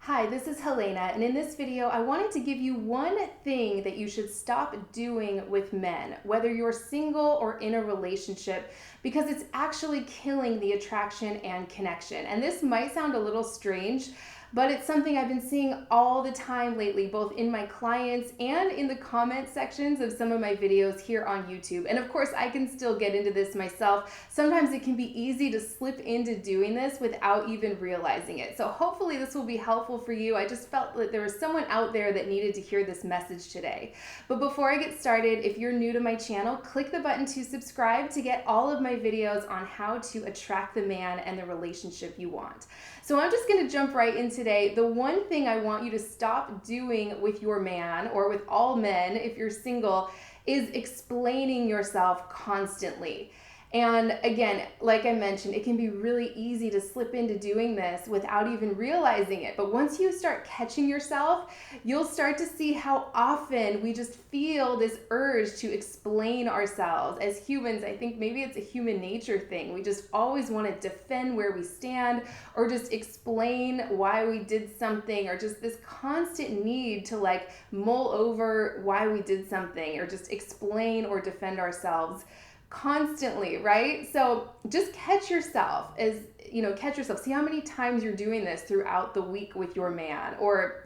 Hi, this is Helena, and in this video, I wanted to give you one thing that you should stop doing with men, whether you're single or in a relationship, because it's actually killing the attraction and connection. And this might sound a little strange, but it's something I've been seeing all the time lately, both in my clients and in the comment sections of some of my videos here on YouTube. And of course, I can still get into this myself. Sometimes it can be easy to slip into doing this without even realizing it. So hopefully this will be helpful for you. I just felt that there was someone out there that needed to hear this message today. But before I get started, if you're new to my channel, click the button to subscribe to get all of my videos on how to attract the man and the relationship you want. So I'm just gonna jump right in today. The one thing I want you to stop doing with your man, or with all men if you're single, is explaining yourself constantly. And again, like I mentioned, it can be really easy to slip into doing this without even realizing it. But once you start catching yourself, you'll start to see how often we just feel this urge to explain ourselves. As humans, I think maybe it's a human nature thing. We just always want to defend where we stand, or just explain why we did something, or just this constant need to like mull over why we did something, or just explain or defend ourselves constantly, right? So just catch yourself, see how many times you're doing this throughout the week with your man, or,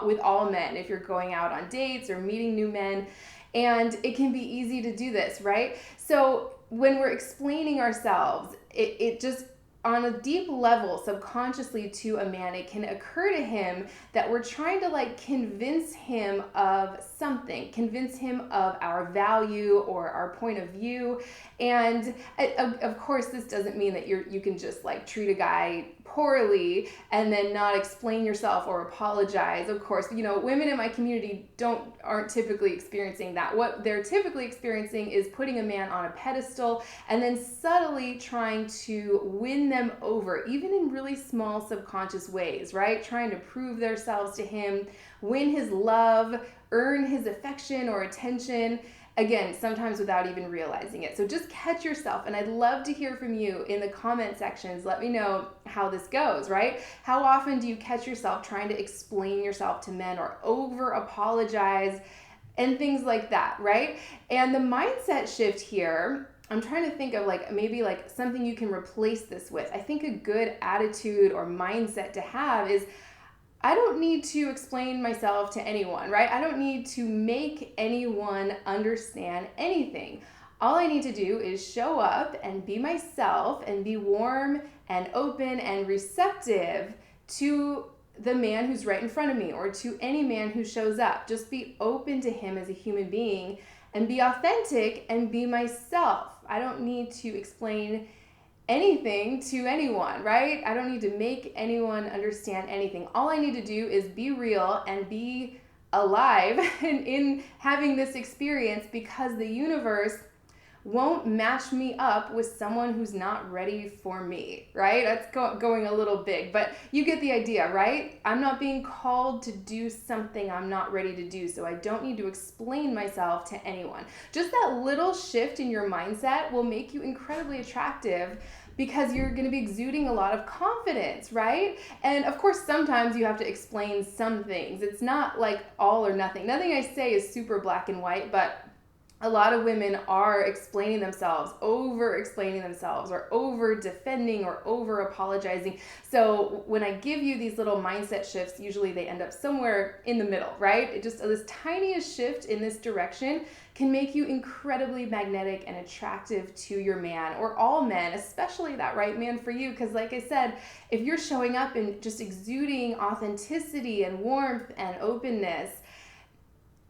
with all men, if you're going out on dates or meeting new men. And it can be easy to do this, right? So when we're explaining ourselves, it just, on a deep level, subconsciously to a man, it can occur to him that we're trying to like convince him of something, convince him of our value or our point of view. And of course, this doesn't mean that you can just like treat a guy poorly and then not explain yourself or apologize. Of course, women in my community aren't typically experiencing that. What they're typically experiencing is putting a man on a pedestal and then subtly trying to win them over, even in really small subconscious ways, right? Trying to prove themselves to him, win his love, earn his affection or attention. Again, sometimes without even realizing it. So just catch yourself, and I'd love to hear from you in the comment sections. Let me know how this goes, right? How often do you catch yourself trying to explain yourself to men, or over apologize and things like that, right? And the mindset shift here, I'm trying to think of maybe something you can replace this with. I think a good attitude or mindset to have is, I don't need to explain myself to anyone, right? I don't need to make anyone understand anything. All I need to do is show up and be myself and be warm and open and receptive to the man who's right in front of me, or to any man who shows up. Just be open to him as a human being and be authentic and be myself. I don't need to explain anything to anyone, right? I don't need to make anyone understand anything. All I need to do is be real and be alive in having this experience, because the universe won't match me up with someone who's not ready for me, right? That's going a little big, but you get the idea, right? I'm not being called to do something I'm not ready to do, so I don't need to explain myself to anyone. Just that little shift in your mindset will make you incredibly attractive, because you're going to be exuding a lot of confidence, right? And of course, sometimes you have to explain some things. It's not like all or nothing. Nothing I say is super black and white, but a lot of women are explaining themselves, over explaining themselves, or over defending, or over apologizing. So when I give you these little mindset shifts, usually they end up somewhere in the middle, right? This tiniest shift in this direction can make you incredibly magnetic and attractive to your man, or all men, especially that right man for you. Because like I said, if you're showing up and just exuding authenticity and warmth and openness,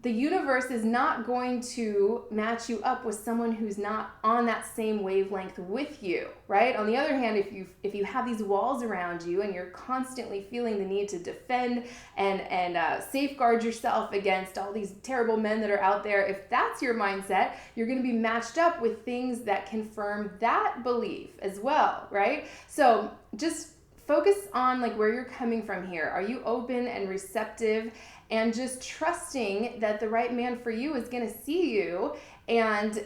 the universe is not going to match you up with someone who's not on that same wavelength with you, right? On the other hand, if you have these walls around you and you're constantly feeling the need to defend and safeguard yourself against all these terrible men that are out there, if that's your mindset, you're going to be matched up with things that confirm that belief as well, right? So just focus on where you're coming from here. Are you open and receptive, and just trusting that the right man for you is going to see you and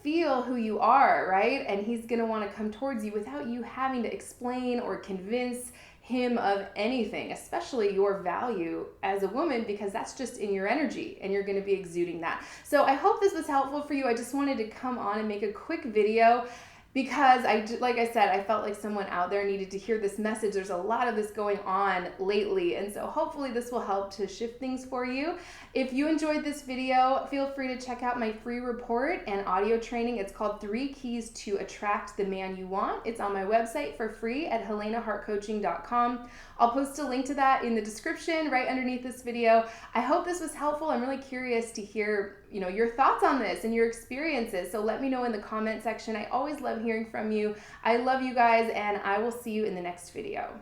feel who you are, right? And he's going to want to come towards you without you having to explain or convince him of anything, especially your value as a woman, because that's just in your energy and you're going to be exuding that. So I hope this was helpful for you. I just wanted to come on and make a quick video because like I said, I felt like someone out there needed to hear this message. There's a lot of this going on lately, and so hopefully this will help to shift things for you. If you enjoyed this video, feel free to check out my free report and audio training. It's called 3 Keys to Attract the Man You Want. It's on my website for free at helenahartcoaching.com. I'll post a link to that in the description right underneath this video. I hope this was helpful. I'm really curious to hear, your thoughts on this and your experiences. So let me know in the comment section. I always love hearing from you. I love you guys, and I will see you in the next video.